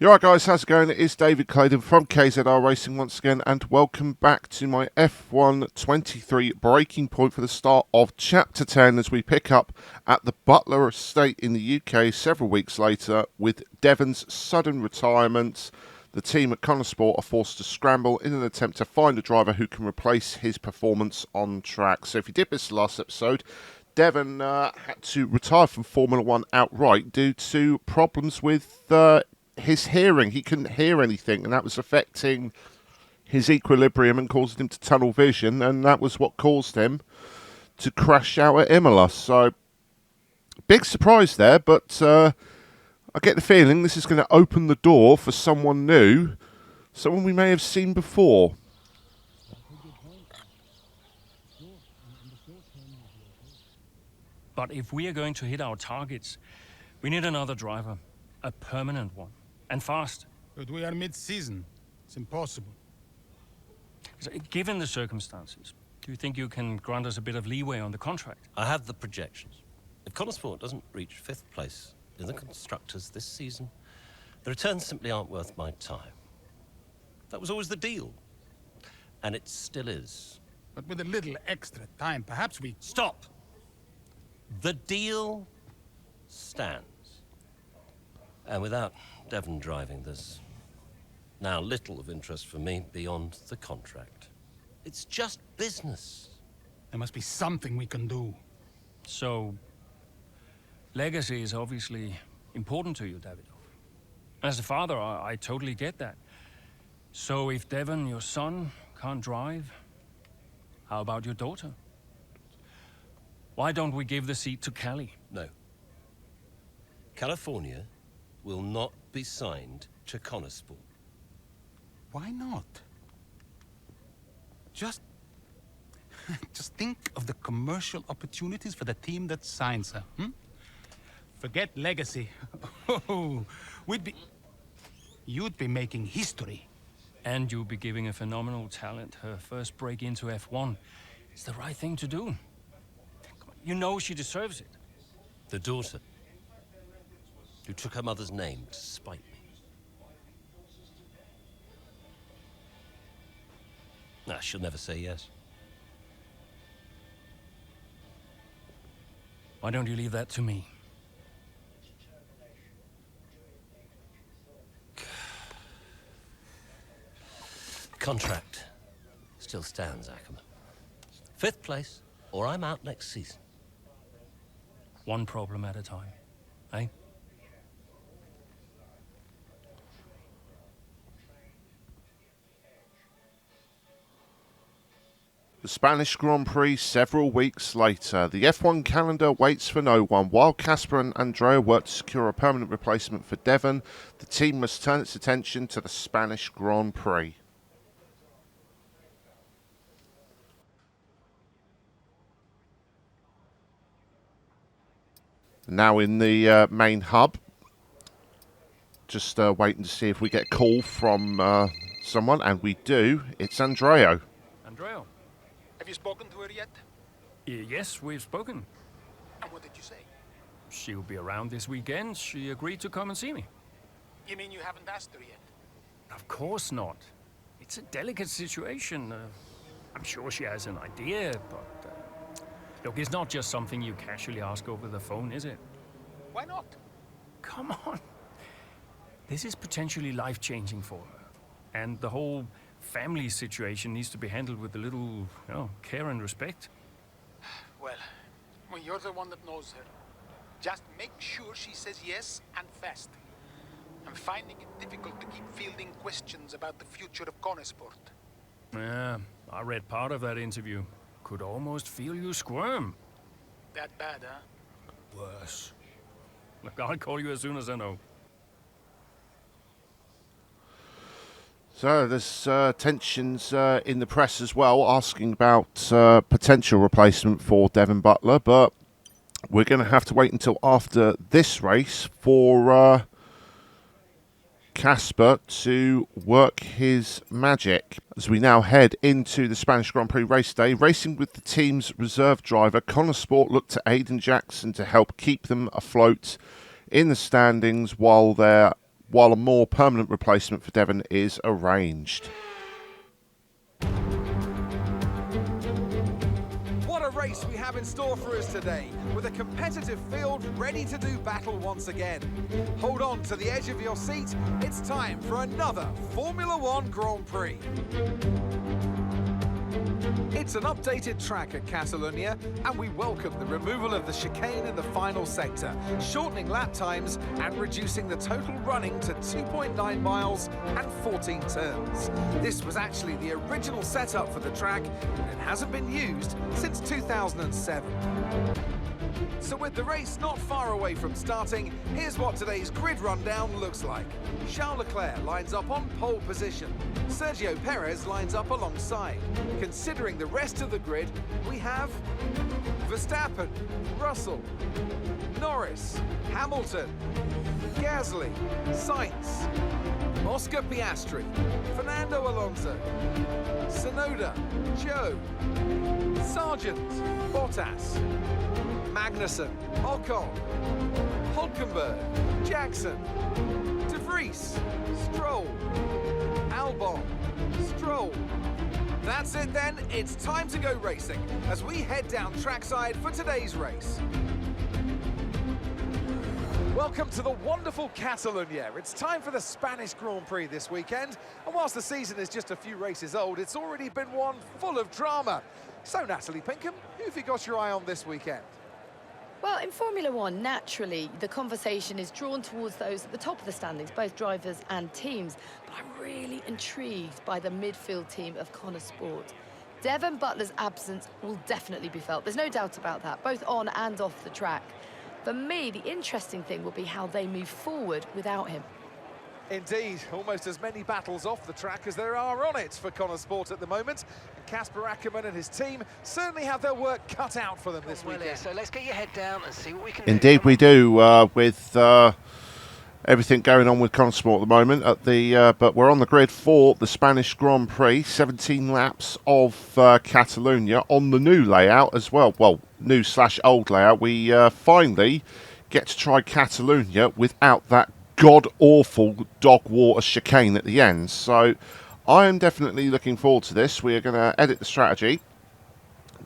You alright guys, how's it going? It is David Claydon from KZR Racing once again, and welcome back to my F1 23 breaking point for the start of Chapter 10 as we pick up at the Butler Estate in the UK several weeks later with Devon's sudden retirement. The team at Sport are forced to scramble in an attempt to find a driver who can replace his performance on track. So if you did miss the last episode, Devon had to retire from Formula 1 outright due to problems with his hearing. He couldn't hear anything, and that was affecting his equilibrium and causing him to tunnel vision, and that was what caused him to crash out at Imola. So, big surprise there, but I get the feeling this is going to open the door for someone new, someone we may have seen before. But if we are going to hit our targets, we need another driver, a permanent one. And fast. But we are mid-season. It's impossible. So, given the circumstances, do you think you can grant us a bit of leeway on the contract? I have the projections. If Sport doesn't reach 5th place in the Constructors this season, the returns simply aren't worth my time. That was always the deal. And it still is. But with a little extra time, perhaps we... Stop! The deal stands. And without Devon driving, there's now little of interest for me beyond the contract. It's just business. There must be something we can do. So, legacy is obviously important to you, David. As a father, I totally get that. So if Devon, your son, can't drive, how about your daughter? Why don't we give the seat to Callie? No. California will not be signed to Sport. Why not? Just think of the commercial opportunities for the team that signs her. Forget legacy. You'd be making history. And you'll be giving a phenomenal talent her first break into F1. It's the right thing to do. You know she deserves it. The daughter who took her mother's name to spite me. Nah, she'll never say yes. Why don't you leave that to me? Contract still stands, Ackerman. 5th place, or I'm out next season. One problem at a time, eh? The Spanish Grand Prix several weeks later. The F1 calendar waits for no one. While Casper and Andreo work to secure a permanent replacement for Devon, the team must turn its attention to the Spanish Grand Prix. Now in the main hub. Just waiting to see if we get a call from someone, and we do. It's Andreo. Andreo? Have you spoken to her yet? Yes, we've spoken. And what did you say? She'll be around this weekend. She agreed to come and see me. You mean you haven't asked her yet? Of course not. It's a delicate situation. I'm sure she has an idea, but... look, it's not just something you casually ask over the phone, is it? Why not? Come on. This is potentially life-changing for her. And the whole family situation needs to be handled with a little, care and respect. Well, you're the one that knows her. Just make sure she says yes and fast. I'm finding it difficult to keep fielding questions about the future of Sport. Yeah, I read part of that interview. Could almost feel you squirm. That bad, huh? Worse. Look, I'll call you as soon as I know. So there's tensions in the press as well, asking about potential replacement for Devon Butler, but we're going to have to wait until after this race for Casper to work his magic. As we now head into the Spanish Grand Prix race day, racing with the team's reserve driver, Sport looked to Aiden Jackson to help keep them afloat in the standings while their while a more permanent replacement for Devon is arranged. What a race we have in store for us today, with a competitive field ready to do battle once again. Hold on to the edge of your seat, it's time for another Formula One Grand Prix. It's an updated track at Catalonia, and we welcome the removal of the chicane in the final sector, shortening lap times and reducing the total running to 2.9 miles and 14 turns. This was actually the original setup for the track, and it hasn't been used since 2007. So with the race not far away from starting, here's what today's grid rundown looks like. Charles Leclerc lines up on pole position. Sergio Perez lines up alongside. Considering the rest of the grid, we have Verstappen, Russell, Norris, Hamilton, Gasly, Sainz, Oscar Piastri, Fernando Alonso, Tsunoda, Joe, Sargent, Bottas, Magnussen, Ocon, Hulkenberg, Jackson, De Vries, Stroll, Albon, Stroll. That's it then, it's time to go racing as we head down trackside for today's race. Welcome to the wonderful Catalonia. It's time for the Spanish Grand Prix this weekend, and whilst the season is just a few races old, it's already been one full of drama. So Natalie Pinkham, who have you got your eye on this weekend? Well, in Formula One, naturally, the conversation is drawn towards those at the top of the standings, both drivers and teams. But I'm really intrigued by the midfield team of Connor Sport. Devon Butler's absence will definitely be felt. There's no doubt about that, both on and off the track. For me, the interesting thing will be how they move forward without him. Indeed, almost as many battles off the track as there are on it for Connor Sport at the moment. And Casper Ackerman and his team certainly have their work cut out for them this weekend. So let's get your head down and see what we can Indeed, do. we do, with everything going on with Connor Sport at the moment. But we're on the grid for the Spanish Grand Prix, 17 laps of Catalonia on the new layout as well. Well, new/old layout. We finally get to try Catalonia without that god-awful dog water chicane at the end. So I am definitely looking forward to this. We are going to edit the strategy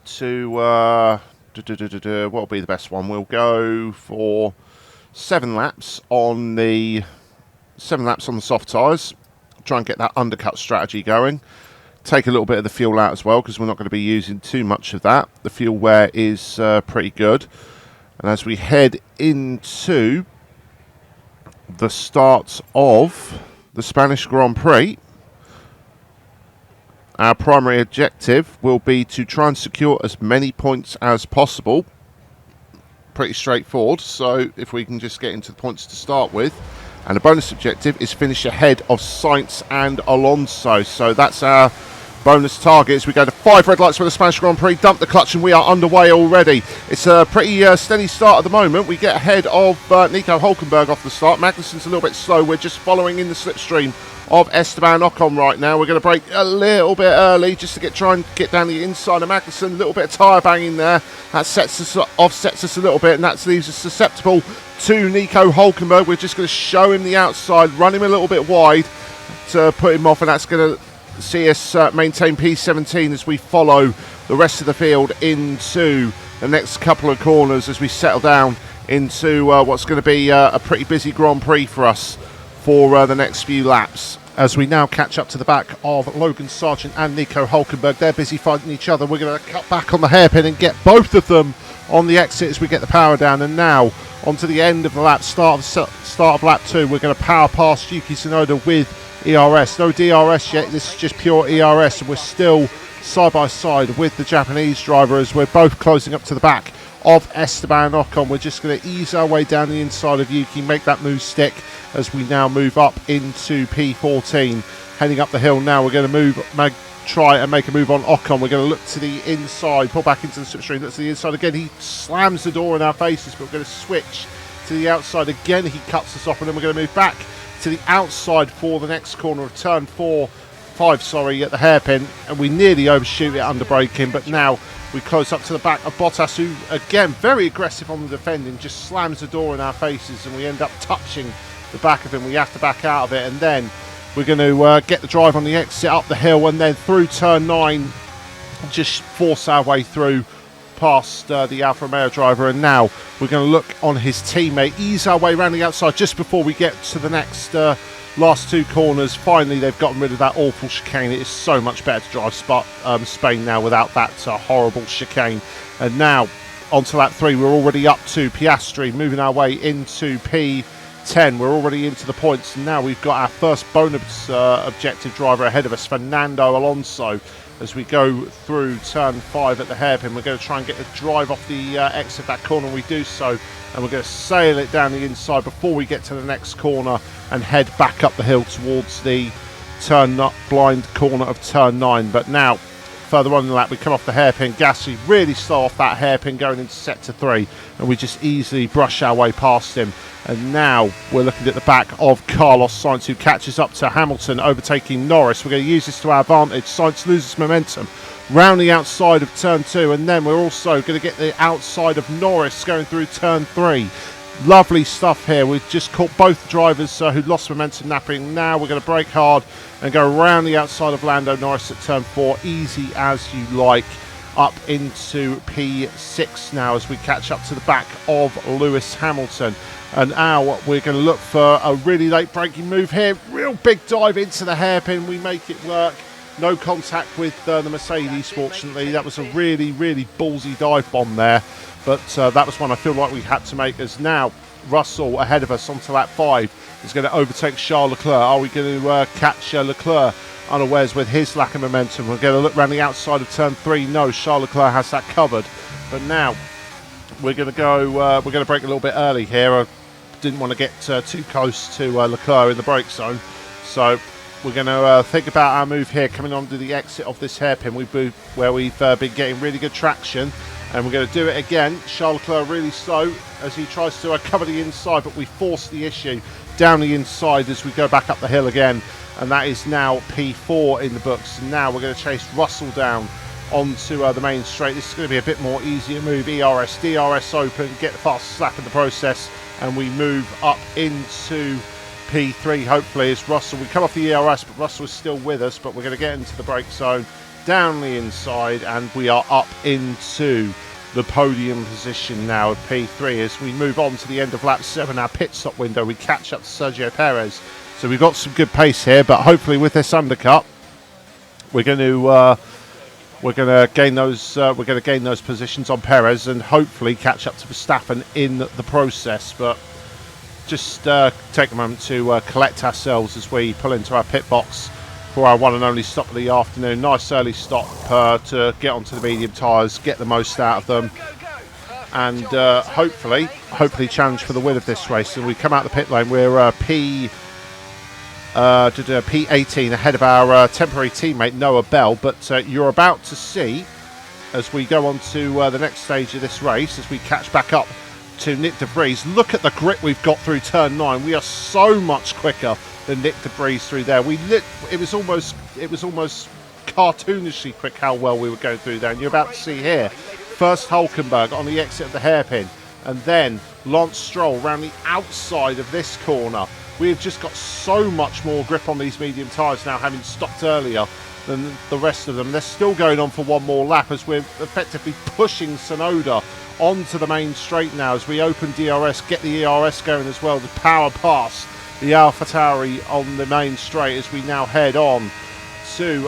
to what will be the best one. We'll go for 7 laps on the soft tyres. Try and get that undercut strategy going. Take a little bit of the fuel out as well, because we're not going to be using too much of that. The fuel wear is pretty good. And as we head into the start of the Spanish Grand Prix, our primary objective will be to try and secure as many points as possible. Pretty straightforward, so if we can just get into the points to start with. And the bonus objective is finish ahead of Sainz and Alonso. So that's our bonus target as we go to 5 red lights for the Spanish Grand Prix. Dump the clutch and we are underway already. It's a pretty steady start at the moment. We get ahead of Nico Hulkenberg off the start. Magnussen's a little bit slow. We're just following in the slipstream of Esteban Ocon right now. We're going to brake a little bit early just to try and get down the inside of Magnussen. A little bit of tyre banging there. That offsets us a little bit, and that leaves us susceptible to Nico Hulkenberg. We're just going to show him the outside, run him a little bit wide to put him off, and that's going to see us maintain P17 as we follow the rest of the field into the next couple of corners as we settle down into what's going to be a pretty busy Grand Prix for us for the next few laps. As we now catch up to the back of Logan Sargent and Nico Hulkenberg. They're busy fighting each other. We're going to cut back on the hairpin and get both of them on the exit as we get the power down. And now onto the end of the lap, start of lap 2. We're going to power past Yuki Tsunoda with ERS. No DRS yet, this is just pure ERS, and we're still side by side with the Japanese driver as we're both closing up to the back of Esteban Ocon. We're just going to ease our way down the inside of Yuki, make that move stick as we now move up into P14. Heading up the hill now, we're going to try and make a move on Ocon. We're going to look to the inside, pull back into the slipstream, look to the inside again. He slams the door in our faces, but we're going to switch to the outside again. He cuts us off, and then we're going to move back to the outside for the next corner of turn 5 at the hairpin, and we nearly overshoot it under braking, but now we close up to the back of Bottas, who again very aggressive on the defending, just slams the door in our faces, and we end up touching the back of him. We have to back out of it, and then we're going to get the drive on the exit up the hill, and then through turn 9, just force our way through past the Alfa Romeo driver. And now we're going to look on his teammate, ease our way around the outside just before we get to the next last 2 corners. Finally, they've gotten rid of that awful chicane. It is so much better to drive Spain now without that horrible chicane. And now onto lap 3, we're already up to Piastri, moving our way into P10. We're already into the points, and now we've got our first bonus objective driver ahead of us, Fernando Alonso. As we go through turn 5 at the hairpin, we're going to try and get the drive off the exit of that corner. We do so, and we're going to sail it down the inside before we get to the next corner and head back up the hill towards the blind corner of turn 9. But now, further on in the lap, we come off the hairpin. Gasly really slow off that hairpin going into sector 3, and we just easily brush our way past him. And now we're looking at the back of Carlos Sainz, who catches up to Hamilton, overtaking Norris. We're going to use this to our advantage. Sainz loses momentum round the outside of turn 2, and then we're also going to get the outside of Norris going through turn 3. Lovely stuff here. We've just caught both drivers who lost momentum napping. Now we're going to brake hard and go around the outside of Lando Norris at turn 4, easy as you like, up into P6 now as we catch up to the back of Lewis Hamilton. And now we're going to look for a really late braking move here. Real big dive into the hairpin. We make it work. No contact with the Mercedes, fortunately. That was a really, really ballsy dive bomb there. But that was one I feel like we had to make, as now Russell ahead of us onto lap 5 is going to overtake Charles Leclerc. Are we going to catch Leclerc unawares with his lack of momentum? We're going to look around the outside of turn 3. No, Charles Leclerc has that covered. But now we're going to go. We're going to brake a little bit early here. I didn't want to get too close to Leclerc in the brake zone, so we're going to think about our move here, coming onto the exit of this hairpin where we've been getting really good traction, and we're going to do it again. Charles Leclerc really slow as he tries to cover the inside, but we force the issue down the inside as we go back up the hill again, and that is now P4 in the books. And now we're going to chase Russell down onto the main straight. This is going to be a bit more easier move. DRS open, get the fastest lap in the process, and we move up into P3 hopefully as Russell. We come off the ERS, but Russell is still with us, but we're going to get into the brake zone down the inside, and we are up into the podium position now of P3 as we move on to the end of lap 7, our pit stop window. We catch up to Sergio Perez, so we've got some good pace here, but hopefully with this undercut we're going to gain those positions on Perez and hopefully catch up to Verstappen in the process. But just take a moment to collect ourselves as we pull into our pit box for our one and only stop of the afternoon. Nice early stop to get onto the medium tyres, get the most out of them, and hopefully challenge for the win of this race. And we come out the pit lane, we're P18 ahead of our temporary teammate Noah Bell, but you're about to see as we go on to the next stage of this race, as we catch back up to Nick de Vries. Look at the grip we've got through turn 9. We are so much quicker than Nick de Vries through there. It was almost cartoonishly quick how well we were going through there, and you're about to see here first Hulkenberg on the exit of the hairpin, and then Lance Stroll around the outside of this corner. We have just got so much more grip on these medium tyres now, having stopped earlier than the rest of them. They're still going on for one more lap as we're effectively pushing Tsunoda onto the main straight now as we open DRS, get the ERS going as well, the power pass the AlphaTauri on the main straight as we now head on to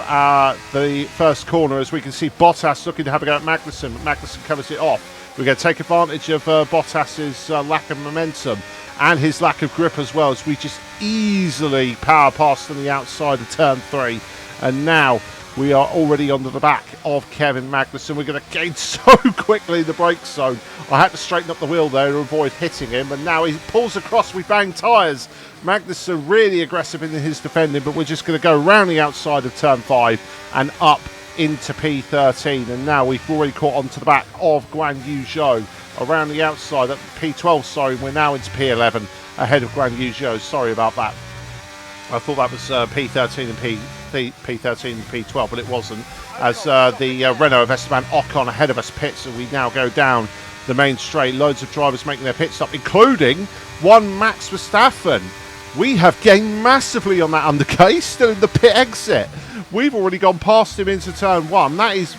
the first corner, as we can see Bottas looking to have a go at Magnussen. Magnussen covers it off. We're going to take advantage of Bottas's lack of momentum and his lack of grip as well, as we just easily power past on the outside of turn 3. And now we are already onto the back of Kevin Magnussen. We're going to gain so quickly in the brake zone. I had to straighten up the wheel there to avoid hitting him, and now he pulls across, we bang tyres. Magnussen really aggressive in his defending, but we're just going to go around the outside of turn 5 and up into P13. And now we've already caught onto the back of Guan Yu Zhou around the outside at P12. Sorry, we're now into P11 ahead of Guan Yu Zhou. Sorry about that. I thought that was P13 and P13 and P12, but it wasn't, as the Renault of Esteban Ocon ahead of us pits, and we now go down the main straight. Loads of drivers making their pit stop, including one Max Verstappen. We have gained massively on that undercut. Still in the pit exit. We've already gone past him into turn 1. That is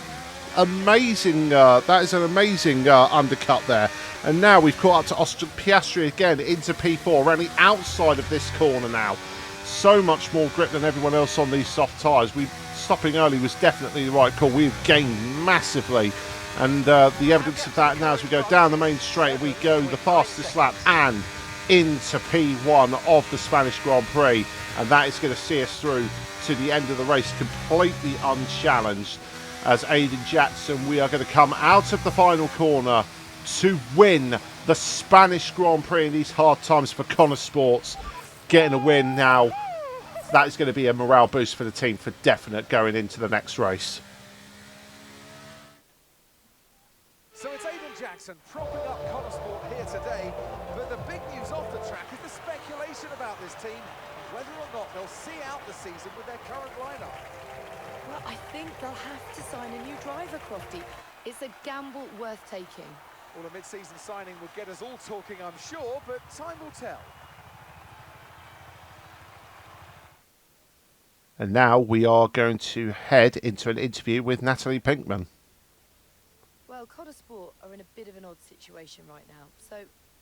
amazing. That is an amazing undercut there. And now we've caught up to Piastri again into P4, around the outside of this corner now. So much more grip than everyone else on these soft tyres. Stopping early was definitely the right call. We've gained massively. And the evidence of that now as we go down the main straight, we go the fastest lap and into P1 of the Spanish Grand Prix. And that is going to see us through to the end of the race completely unchallenged. As Aiden Jackson, we are going to come out of the final corner to win the Spanish Grand Prix in these hard times for Connor Sports. Getting a win now, that is going to be a morale boost for the team for definite going into the next race. So it's Aiden Jackson propping up Connor Sport here today, but the big news off the track is the speculation about this team, whether or not they'll see out the season with their current lineup. Well, I think they'll have to sign a new driver, Crofty. It's a gamble worth taking. Well, a mid-season signing would get us all talking, I'm sure, but time will tell. And now we are going to head into an interview with Natalie Pinkman. Well, Connor Sport are in a bit of an odd situation right now. So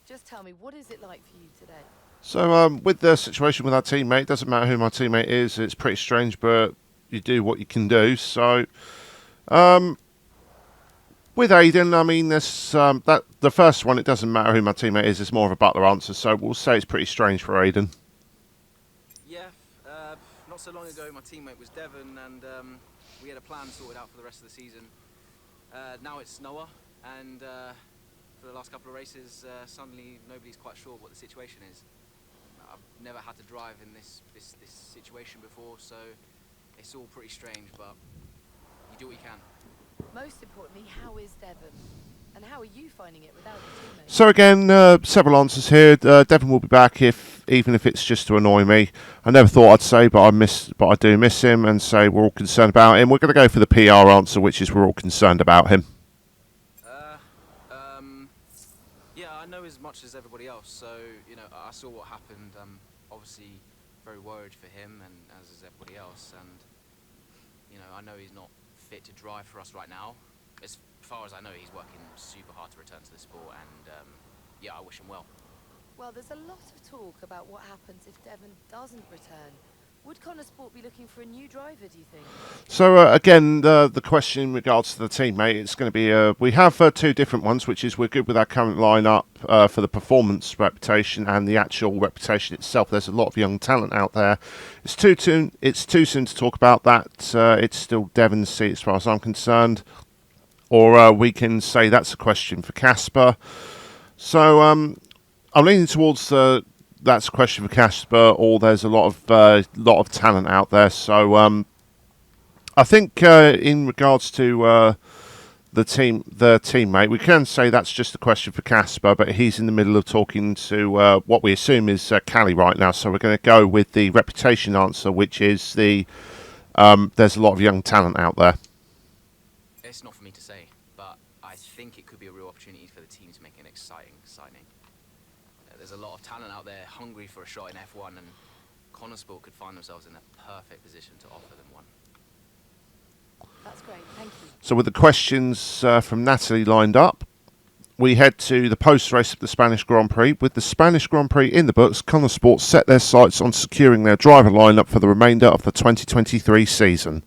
just tell me, what is it like for you today? So with the situation with our teammate, doesn't matter who my teammate is, it's pretty strange, but you do what you can do. So with Aiden, I mean, that the first one, it doesn't matter who my teammate is, it's more of a butler answer. So we'll say it's pretty strange for Aiden. Yeah, not so long ago my teammate was Devon, and we had a plan sorted out for the rest of the season. Now it's Noah, and for the last couple of races, suddenly nobody's quite sure what the situation is. I've never had to drive in this situation before, so it's all pretty strange, but you do what you can. Most importantly, how is Devon? And how are you finding it without your teammates? So again, several answers here. Devon will be back even if it's just to annoy me. I never thought I'd say, but I do miss him, and say we're all concerned about him. We're going to go for the PR answer, which is we're all concerned about him. Yeah, I know as much as everybody else, so you know I saw what happened. Obviously very worried for him, and as is everybody else. And you know I know he's not fit to drive for us right now. As far as I know, he's working super hard to return to the sport, and yeah, I wish him well. Well, there's a lot of talk about what happens if Devon doesn't return. Would Connor Sport be looking for a new driver, do you think? So again, the question in regards to the teammate, it's going to be we have two different ones, which is we're good with our current lineup for the performance reputation and the actual reputation itself. There's a lot of young talent out there. It's too soon to talk about that. It's still Devon's seat as far as I'm concerned. Or we can say that's a question for Casper. So I'm leaning towards that's a question for Casper, or there's a lot of talent out there. So I think in regards to the teammate, we can say that's just a question for Casper, but he's in the middle of talking to what we assume is Callie right now. So we're going to go with the reputation answer, which is there's a lot of young talent out there. It's not for me to say, but I think it could be a real opportunity for the team to make an exciting signing. There's a lot of talent out there hungry for a shot in F1, and Connor Sport could find themselves in a perfect position to offer them one. That's great, thank you. So with the questions from Natalie lined up, we head to the post-race of the Spanish Grand Prix. With the Spanish Grand Prix in the books, Connor Sport set their sights on securing their driver lineup for the remainder of the 2023 season.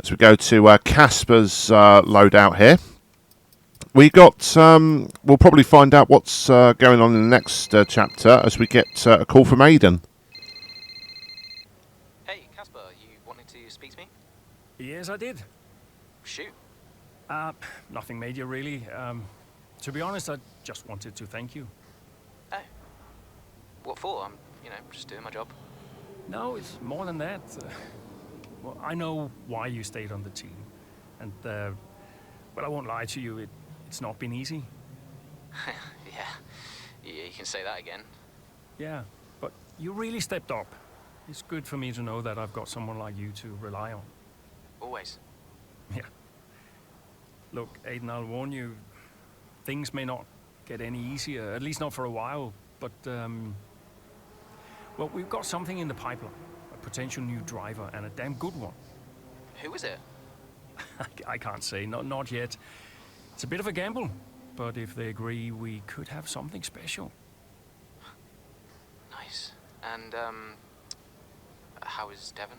As we go to Casper's loadout here, we got. We'll probably find out what's going on in the next chapter as we get a call from Aiden. Hey, Casper, you wanted to speak to me? Yes, I did. Shoot. Nothing major, really. To be honest, I just wanted to thank you. Oh. What for? I'm, just doing my job. No, it's more than that. Well, I know why you stayed on the team. And, well, I won't lie to you, it's not been easy. Yeah, you can say that again. Yeah, but you really stepped up. It's good for me to know that I've got someone like you to rely on. Always. Yeah. Look, Aiden, I'll warn you, things may not get any easier, at least not for a while. but well, we've got something in the pipeline. A potential new driver, and a damn good one. Who is it? I can't say, not yet. It's a bit of a gamble, but if they agree, we could have something special. Nice. And, how is Devon?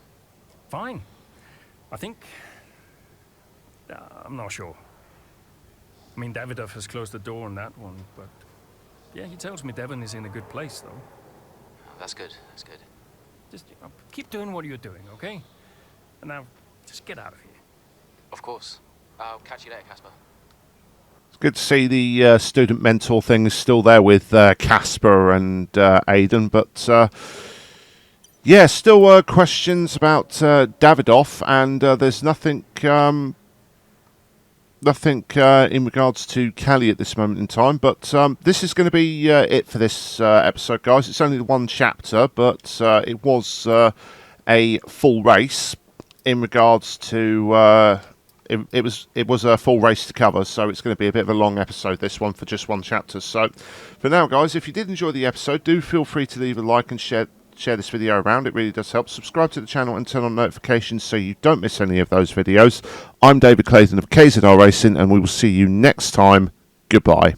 Fine. I think... I'm not sure. I mean, Davidoff has closed the door on that one, but... Yeah, he tells me Devon is in a good place, though. Oh, that's good, that's good. Just keep doing what you're doing, okay? And now, just get out of here. Of course. I'll catch you later, Casper. It's good to see the student mentor thing is still there with Casper and Aiden, but yeah, still questions about Davidoff, and there's nothing in regards to Callie at this moment in time. But this is going to be it for this episode, guys. It's only one chapter, but it was a full race in regards to. It was a full race to cover, so it's going to be a bit of a long episode, this one, for just one chapter. So for now, guys, if you did enjoy the episode, do feel free to leave a like and share this video around. It really does help. Subscribe to the channel and turn on notifications so you don't miss any of those videos. I'm David Clayton of KZR Racing, and we will see you next time. Goodbye.